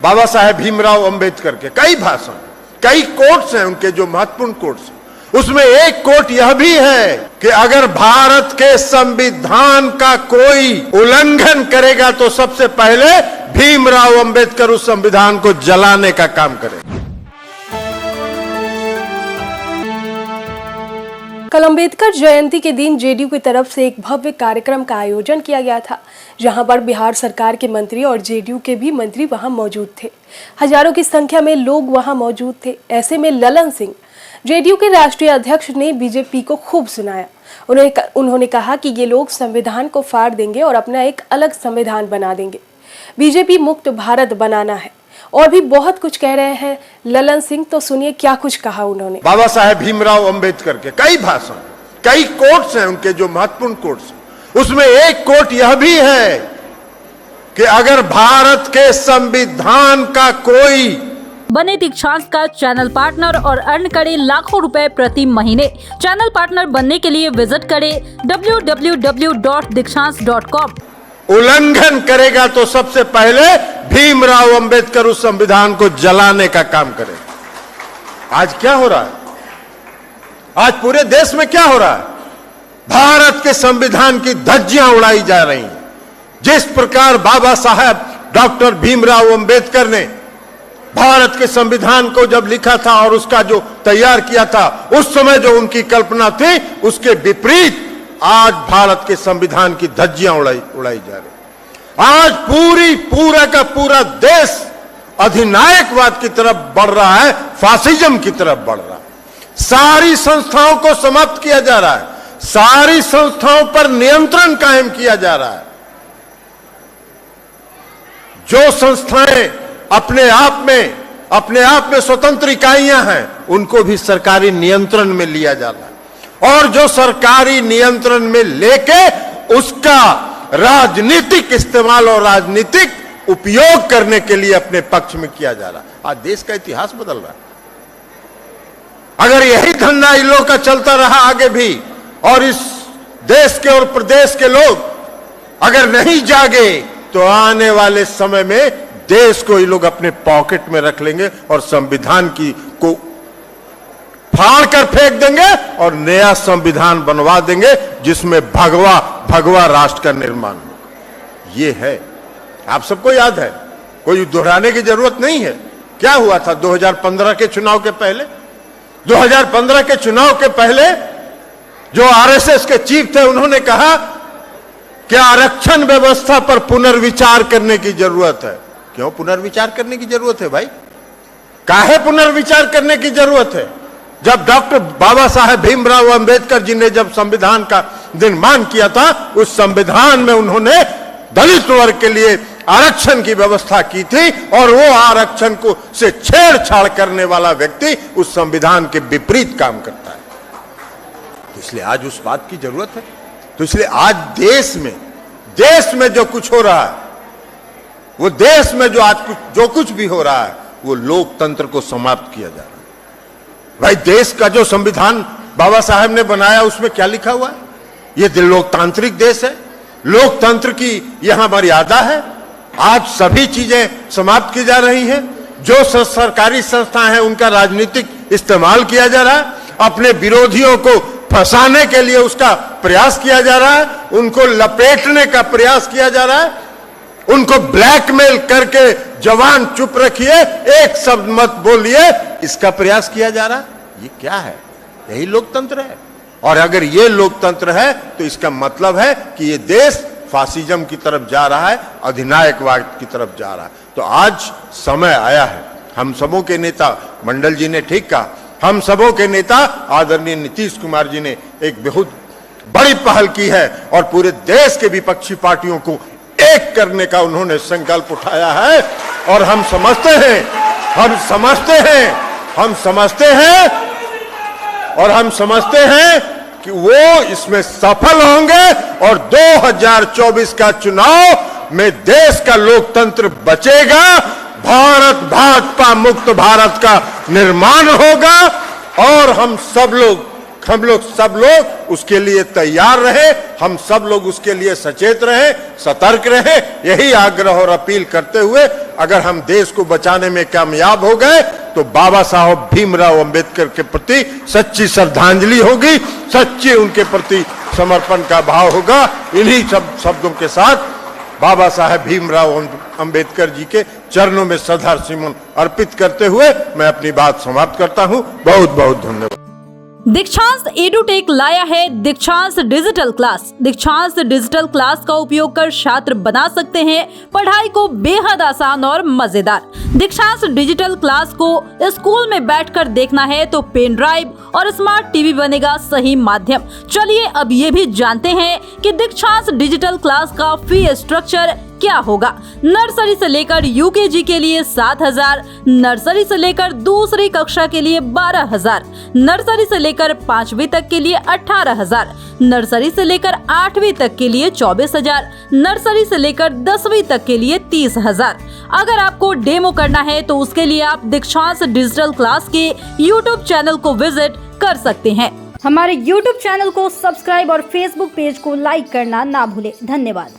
बाबा साहेब भीमराव अंबेडकर के कई भाषण, कई कोट्स हैं उनके जो महत्वपूर्ण कोट्स, उसमें एक कोट यह भी है कि अगर भारत के संविधान का कोई उल्लंघन करेगा तो सबसे पहले भीमराव अंबेडकर उस संविधान को जलाने का काम करेगा। कल अंबेडकर जयंती के दिन जेडीयू की तरफ से एक भव्य कार्यक्रम का आयोजन किया गया था, जहां पर बिहार सरकार के मंत्री और जेडीयू के भी मंत्री वहां मौजूद थे। हजारों की संख्या में लोग वहां मौजूद थे। ऐसे में ललन सिंह, जेडीयू के राष्ट्रीय अध्यक्ष, ने बीजेपी को खूब सुनाया। उन्होंने कहा कि ये लोग संविधान को फाड़ देंगे और अपना एक अलग संविधान बना देंगे। बीजेपी मुक्त भारत बनाना है और भी बहुत कुछ कह रहे हैं ललन सिंह। तो सुनिए क्या कुछ कहा उन्होंने। बाबा साहेब भीमराव अंबेडकर के कई भाषण, कई कोट्स हैं उनके जो महत्वपूर्ण कोट्स, उसमें एक कोट यह भी है कि अगर भारत के संविधान का कोई बने दीक्षांत का चैनल पार्टनर और अर्न करे लाखों रुपए प्रति महीने। चैनल पार्टनर बनने के लिए विजिट करें www.dikshans.com। उल्लंघन करेगा तो सबसे पहले भीमराव अंबेडकर उस संविधान को जलाने का काम करे। आज क्या हो रहा है? आज पूरे देश में क्या हो रहा है? भारत के संविधान की धज्जियां उड़ाई जा रही हैं। जिस प्रकार बाबा साहेब डॉक्टर भीमराव अंबेडकर ने भारत के संविधान को जब लिखा था और उसका जो तैयार किया था, उस समय जो उनकी कल्पना थी, उसके विपरीत आज भारत के संविधान की धज्जियां उड़ाई जा रही। आज पूरा का पूरा देश अधिनायकवाद की तरफ बढ़ रहा है, फासिज्म की तरफ बढ़ रहा है। सारी संस्थाओं को समाप्त किया जा रहा है, सारी संस्थाओं पर नियंत्रण कायम किया जा रहा है। जो संस्थाएं अपने आप में स्वतंत्र इकाइयां हैं, उनको भी सरकारी नियंत्रण में लिया जा रहा है, और जो सरकारी नियंत्रण में लेके उसका राजनीतिक इस्तेमाल और राजनीतिक उपयोग करने के लिए अपने पक्ष में किया जा रहा है। आज देश का इतिहास बदल रहा है। अगर यही धंधा इन लोगों का चलता रहा आगे भी, और इस देश के और प्रदेश के लोग अगर नहीं जागे, तो आने वाले समय में देश को ये लोग अपने पॉकेट में रख लेंगे और संविधान को फाड़ कर फेंक देंगे और नया संविधान बनवा देंगे, जिसमें भगवा राष्ट्र का निर्माण होगा। ये है, आप सबको याद है, कोई दोहराने की जरूरत नहीं है। क्या हुआ था 2015 के चुनाव के पहले? 2015 के चुनाव के पहले जो आरएसएस के चीफ थे, उन्होंने कहा कि आरक्षण व्यवस्था पर पुनर्विचार करने की जरूरत है। क्यों पुनर्विचार करने की जरूरत है भाई? काहे पुनर्विचार करने की जरूरत है? जब डॉक्टर बाबा साहेब भीमराव अंबेडकर जी ने जब संविधान का निर्माण किया था, उस संविधान में उन्होंने दलित वर्ग के लिए आरक्षण की व्यवस्था की थी, और वो आरक्षण को से छेड़छाड़ करने वाला व्यक्ति उस संविधान के विपरीत काम करता है। तो इसलिए आज उस बात की जरूरत है। तो इसलिए आज देश में जो कुछ हो रहा है, वो देश में जो कुछ भी हो रहा है, वो लोकतंत्र को समाप्त किया जा रहा है। भाई, देश का जो संविधान बाबा साहब ने बनाया, उसमें क्या लिखा हुआ है? ये लोकतांत्रिक देश है, लोकतंत्र की यहां मर्यादा है। आज सभी चीजें समाप्त की जा रही हैं। जो सरकारी संस्थाएं हैं, उनका राजनीतिक इस्तेमाल किया जा रहा है, अपने विरोधियों को फंसाने के लिए उसका प्रयास किया जा रहा है, उनको लपेटने का प्रयास किया जा रहा है, उनको ब्लैकमेल करके जवान चुप रखिए, एक शब्द मत बोलिए, इसका प्रयास किया जा रहा है। ये क्या है? यही लोकतंत्र है। और अगर ये लोकतंत्र है, तो इसका मतलब है कि ये देश फासिज्म की तरफ जा रहा है, अधिनायकवाद की तरफ जा रहा है। तो आज समय आया है, हम सबों के नेता, मंडल जी ने ठीक कहा, हम सबों के नेता आदरणीय नीतीश कुमार जी ने एक बहुत बड़ी पहल की है, और पूरे देश के विपक्षी पार्टियों को एक करने का उन्होंने संकल्प उठाया है। और हम समझते हैं कि वो इसमें सफल होंगे, और 2024 का चुनाव में देश का लोकतंत्र बचेगा, भारत भाजपा मुक्त भारत का निर्माण होगा, और हम सब लोग हम लोग सब लोग उसके लिए तैयार रहे, हम सब लोग उसके लिए सचेत रहे, सतर्क रहे। यही आग्रह और अपील करते हुए अगर हम देश को बचाने में कामयाब हो गए तो बाबा साहब भीमराव अंबेडकर के प्रति सच्ची श्रद्धांजलि होगी, सच्ची उनके प्रति समर्पण का भाव होगा। इन्हीं सब शब्दों के साथ बाबा साहेब भीमराव अंबेडकर जी के चरणों में श्रद्धा सुमन अर्पित करते हुए मैं अपनी बात समाप्त करता हूं। बहुत बहुत धन्यवाद। दीक्षांत एडुटेक लाया है दीक्षांत डिजिटल क्लास। दीक्षांत डिजिटल क्लास का उपयोग कर छात्र बना सकते हैं पढ़ाई को बेहद आसान और मजेदार। दीक्षांत डिजिटल क्लास को स्कूल में बैठकर देखना है तो पेन ड्राइव और स्मार्ट टीवी बनेगा सही माध्यम। चलिए अब ये भी जानते हैं कि दीक्षांत डिजिटल क्लास का फी स्ट्रक्चर क्या होगा। नर्सरी से लेकर यूकेजी के लिए 7,000, नर्सरी से लेकर दूसरी कक्षा के लिए 12,000, नर्सरी से लेकर 5वीं तक के लिए 18,000, नर्सरी से लेकर 8वीं तक के लिए 24,000, नर्सरी से लेकर 10वीं तक के लिए 30,000। अगर आपको डेमो करना है तो उसके लिए आप दीक्षांत डिजिटल क्लास के YouTube चैनल को विजिट कर सकते हैं। हमारे YouTube चैनल को सब्सक्राइब और Facebook पेज को लाइक करना ना भूलें। धन्यवाद।